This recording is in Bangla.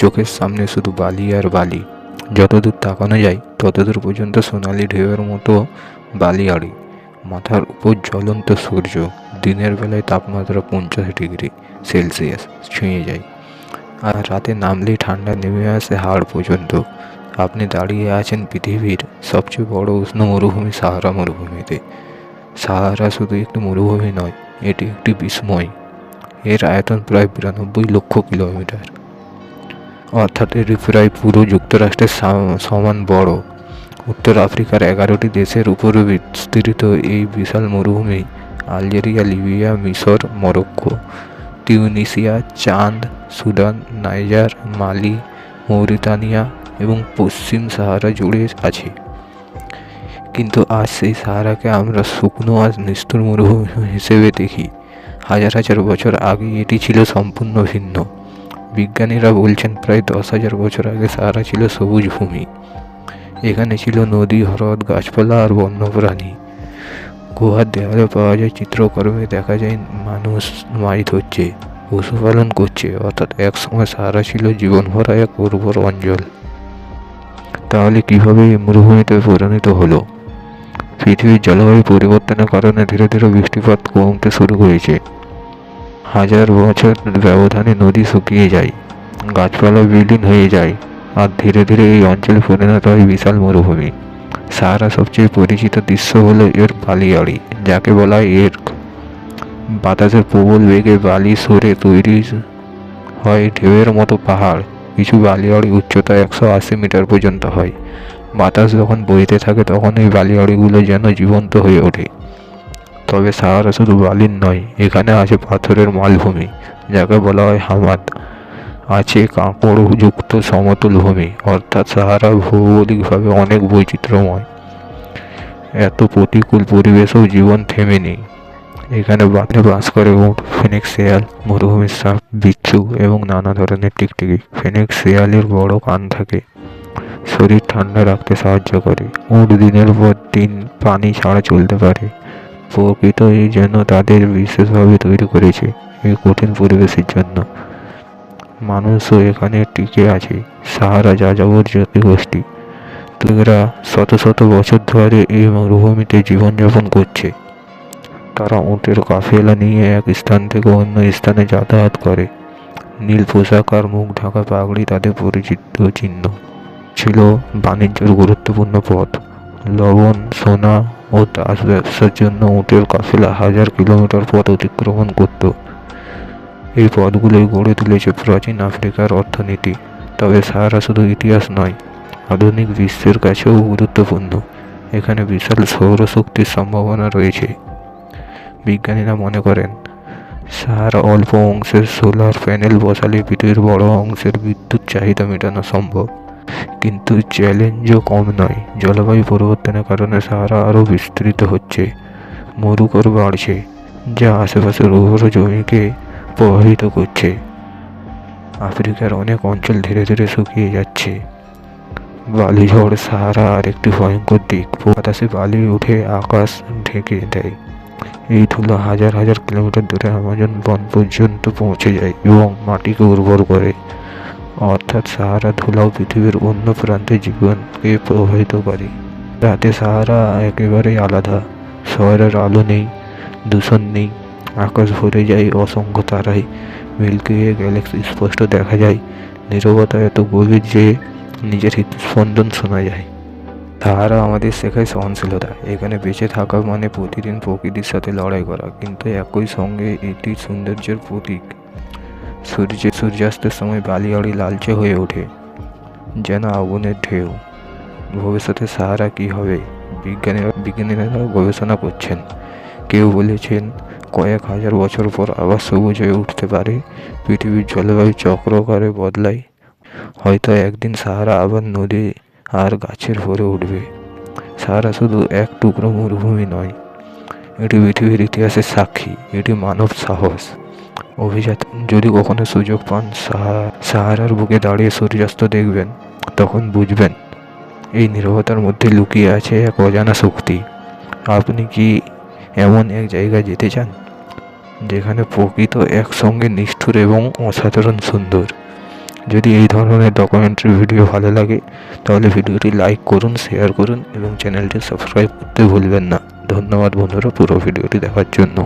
চোখের সামনে শুধু বালি আর বালি। যতদূর তাকানো যায় ততদূর পর্যন্ত সোনালি ঢেউয়ের মতো বালি আড়ি। মাথার উপর জ্বলন্ত সূর্য। দিনের বেলায় তাপমাত্রা 50 ডিগ্রি সেলসিয়াস ছুঁয়ে যায়, আর রাতে নামলেই ঠান্ডা নেমে আসে হাড় পর্যন্ত। আপনি দাঁড়িয়ে আছেন পৃথিবীর সবচেয়ে বড় উষ্ণ মরুভূমি সাহারা মরুভূমিতে। সাহারা শুধু একটি মরুভূমি নয়, এটি একটি বিস্ময়। এর আয়তন প্রায় 92 লক্ষ কিলোমিটার, অর্থাৎ এটি প্রায় পুরো যুক্তরাষ্ট্রের সমান বড়। উত্তর আফ্রিকার 11টি দেশের উপরে বিস্তৃত এই বিশাল মরুভূমি আলজেরিয়া, লিবিয়া, মিশর, মরক্কো, তিউনিসিয়া, চাঁদ, সুদান, নাইজার, মালি, মৌরিতানিয়া এবং পশ্চিম সাহারা জুড়ে আছে। কিন্তু আজ সেই সাহারাকে আমরা শুকনো আর নিষ্ঠুর মরুভূমি হিসেবে দেখি। হাজার হাজার বছর আগে এটি ছিল সম্পূর্ণ ভিন্ন। বিজ্ঞানীরা বলছেন প্রায় 10,000 বছর আগে সাহারা ছিল সবুজ ভূমি। এখানে ছিল নদী, হ্রদ, গাছপালা আর বন্যপ্রাণী। গুহার দেওয়ালে পাওয়া যায় চিত্রকর্মে দেখা যায় মানুষ মাছ ধরছে, পশুপালন করছে, অর্থাৎ একসময় সাহারা ছিল জীবনভরা এক উর্বর অঞ্চল। তাহলে কিভাবে এই মরুভূমিতে পরিণত হলো? পৃথিবীর জলবায়ু পরিবর্তনের কারণে ধীরে ধীরে বৃষ্টিপাত কমতে শুরু হয়েছে। হাজার বছর ব্যবধানে নদী শুকিয়ে যায়, গাছপালা বিলীন হয়ে যায়, আর ধীরে ধীরে এই অঞ্চলে পরিণত হয় বিশাল মরুভূমি। সাহারা সবচেয়ে পরিচিত দৃশ্য হলো এর বালিয়াড়ি, যাকে বলা হয় এর্ক। বাতাসের প্রবল বেগে বালি সরে তৈরি হয় ঢেউয়ের মতো পাহাড়। কিছু বালিয়াড়ি উচ্চতা 180 মিটার পর্যন্ত হয়। বাতাস যখন বইতে থাকে তখন এই বালিয়াড়িগুলো যেন জীবন্ত হয়ে ওঠে। তবে সাহারা শুধু বালির নয়, এখানে আছে পাথরের মালভূমি, যাকে বলা হয় হামাদ। আছে কাঁকড়যুক্ত সমতল ভূমি, অর্থাৎ সাহারা ভৌগোলিকভাবে অনেক বৈচিত্র্যময়। এত প্রতিকূল পরিবেশেও জীবন থেমে নেই। এখানে বাস করে উট, ফেনিক্স শেয়াল, মরুভূমির সাপ, বিচ্ছু এবং নানা ধরনের টিকটিকি। ফেনিক্স শেয়ালের বড় কান থাকে, শরীর ঠান্ডা রাখতে সাহায্য করে। উট দিনের পর দিন পানি ছাড়া চলতে পারে। প্রকৃত এই যেন তাদের বিশেষভাবে তৈরি করেছে এই কঠিন পরিবেশের জন্য। মানুষও এখানে টিকে আছে। সাহারা যাযাবর জাতিগোষ্ঠী, এরা শত শত বছর ধরে এই মরুভূমিতে জীবনযাপন করছে। তারা উটের কাফেলা নিয়ে এক স্থান থেকে অন্য স্থানে যাতায়াত করে। নীল পোশাক আর মুখ ঢাকা পাগড়ি তাদের পরিচিত চিহ্ন। ছিল বাণিজ্যের গুরুত্বপূর্ণ পথ। লবণ, সোনা ও দাস ব্যবসার জন্য উটের কাফেলা হাজার কিলোমিটার পথ অতিক্রমণ করত। এই পথগুলোই গড়ে তুলেছে প্রাচীন আফ্রিকার অর্থনীতি। তবে সাহারা শুধু ইতিহাস নয়, আধুনিক বিশ্বের কাছেও গুরুত্বপূর্ণ। এখানে বিশাল সৌরশক্তির সম্ভাবনা রয়েছে। বিজ্ঞানীরা মনে করেন সাহারা অল্প অংশের সোলার প্যানেল বসালে পৃথিবীর বড় অংশের বিদ্যুৎ চাহিদা মেটানো সম্ভব। কিন্তু চ্যালেঞ্জও কম নয়। জলবায়ু পরিবর্তনের কারণে সাহারা আরও বিস্তৃত হচ্ছে। মরুকর বাড়ছে, যা আশেপাশের উর্বর জমিকে প্রভাবিত করছে। আফ্রিকার অনেক অঞ্চল ধীরে ধীরে শুকিয়ে যাচ্ছে। বালিঝড় সাহারা আর একটি ভয়ঙ্কর দিক। বাতাসে বালি উঠে আকাশ ঢেকে দেয়। এই ধুলো হাজার হাজার কিলোমিটার দূরে আমাজন বন পর্যন্ত পৌঁছে যায় এবং মাটিকে উর্বর করে। অর্থাৎ সাহারা ধুলাও পৃথিবীর অন্য প্রান্তে জীবনকে প্রভাবিত করে। রাতে সাহারা একেবারেই আলাদা। শহরের আলো নেই, দূষণ নেই, আকাশ ভরে যায় অসংখ্য তারায়। মিল্কি ওয়ে গ্যালাক্সি স্পষ্ট দেখা যায়। নীরবতা এত গভীর যে নিজের হৃদস্পন্দন শোনা যায়। সাহারা আমাদের শেখায় সহনশীলতা। এখানে বেঁচে থাকা মানে প্রতিদিন প্রকৃতির সাথে লড়াই করা, কিন্তু একই সঙ্গে এটি সৌন্দর্যের প্রতীক। সূর্যাস্তের সময় বালিয়াড়ি লালচে হয়ে ওঠে, যেন আগুনের ঢেউ। ভবিষ্যতে সাহারা কী হবে? বিজ্ঞানীরা গবেষণা করছেন। কেউ বলেছেন কয়েক হাজার বছর পর আবার সবুজ হয়ে উঠতে পারে। পৃথিবীর জলবায়ু চক্রকারে বদলায়। হয়তো একদিন সাহারা আবার নদী আর গাছের ভরে উঠবে। সাহারা শুধু এক টুকরো মরুভূমি নয়, এটি পৃথিবীর ইতিহাসের সাক্ষী। এটি মানব সাহস অভিজাত। যদি কখনো সুযোগ পান সাহারার বুকে দাঁড়িয়ে সূর্যাস্ত দেখবেন, তখন বুঝবেন এই নীরবতার মধ্যে লুকিয়ে আছে এক অজানা শক্তি। আপনি কি এমন এক জায়গায় যেতে চান যেখানে প্রকৃত একসঙ্গে নিষ্ঠুর এবং অসাধারণ সুন্দর? যদি এই ধরনের ডকুমেন্টারি ভিডিও ভালো লাগে তাহলে ভিডিওটি লাইক করুন, শেয়ার করুন এবং চ্যানেলটি সাবস্ক্রাইব করতে ভুলবেন না। ধন্যবাদ বন্ধুরা পুরো ভিডিওটি দেখার জন্য।